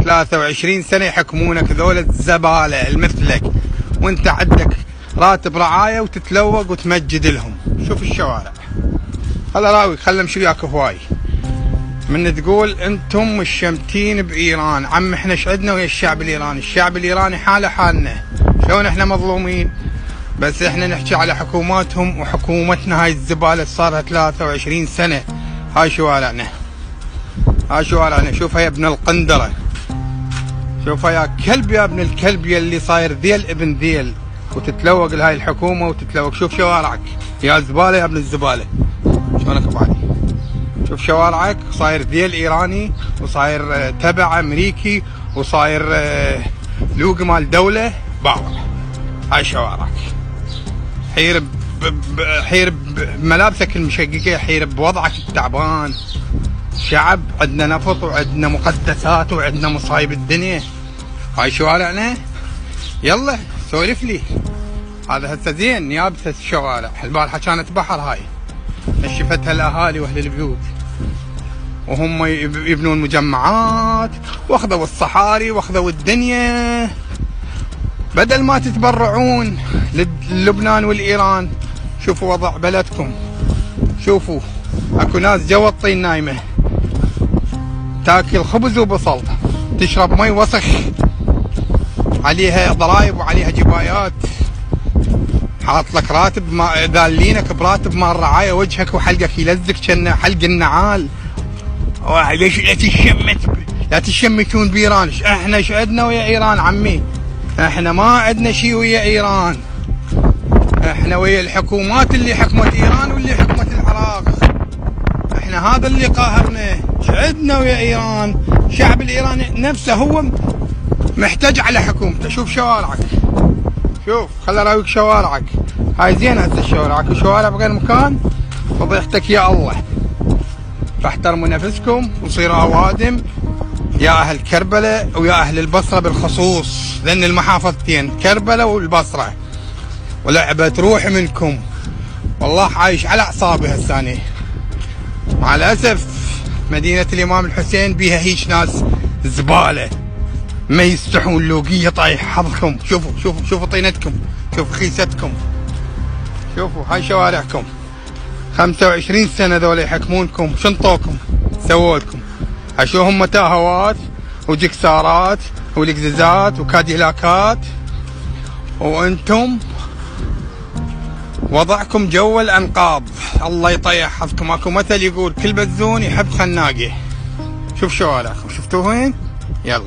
23 سنة يحكمونك ذول الزبالة المثلك، وانت عندك راتب رعاية وتتلوق وتمجد لهم. شوف الشوارع. هلا راوي خلنا نمشي وياك هواي. من تقول انتم مشمتين بايران، عم احنا ايش عندنا ويا الشعب الايراني؟ الشعب الايراني حاله حالنا، شلون احنا مظلومين؟ بس احنا نحكي على حكوماتهم، وحكومتنا هاي الزبالة صارها 23 سنة. هاي شوارعنا، هاي شوارعنا. شوفها يا ابن القندرة، شوفها يا كلب، يا ابن الكلب يلي صاير ذيل ابن ذيل، وتتلوق لهاي الحكومة وتتلوق. شوف شوارعك يا زبالة يا ابن الزبالة، شلونك بعدي؟ شوف شوارعك صاير ذيل ايراني، وصاير تبع امريكي، وصاير لوق مال دولة باوع. هاي شوارعك. حير بملابسك المشققة، حير بوضعك التعبان. شعب عندنا نفط وعندنا مقدسات وعندنا مصايب الدنيا. هاي شوارعنا. يلا سولف لي. هذا هسه زين يابسة الشوارع، البارحة كانت بحر، هاي نشفتها الاهالي واهل البيوت، وهم يبنون مجمعات، واخذوا الصحاري واخذوا الدنيا. بدل ما تتبرعون للبنان والايران، شوفوا وضع بلدكم. شوفوا اكو ناس جوا الطين نايمه، تاكل خبز وبصل، تشرب مي وسخ عليها ضرايب وعليها جبايات، حاط لك راتب ما دالينك براتب مال رعايه، وجهك وحلقك يلزق كأنه حلق النعال. ليش لا تشمتون بايران؟ احنا ايش عندنا ويا ايران عمي؟ احنا ما عندنا شيء ويا ايران، احنا ويا الحكومات اللي حكمت ايران واللي حكمت العراق. احنا هذا اللي قاهرنا. ايش عندنا ويا ايران؟ الشعب الايراني نفسه هو محتاج على حكومته. شوف شوارعك، شوف خل اراويك شوارعك. هاي زين هسه الشوارع، اكو شوارع بغير مكان فضيحتك يا الله. فاحترموا نفسكم وصيروا اوادم يا اهل كربلاء ويا اهل البصره بالخصوص، لان المحافظتين كربلاء والبصره ولعبت روح منكم. والله عايش على اعصابي هساني. مع الاسف مدينه الامام الحسين بيها هيج ناس زباله ما يستحون لوقيه طايح حظكم. شوفوا شوفوا شوفوا طينتكم، شوفوا خيستكم، شوفوا هاي شوارعكم. 25 سنه ذولا يحكمونكم، شنطوكم سووا لكم؟ اشوهم متاهوات وجكسارات ولكززات وكاديلاكات، وانتم وضعكم جو الانقاض. الله يطيح حظكم. اكو مثل يقول كل بزون يحب خناقه. شوف شوارعكم، شفتوه وين؟ يلا.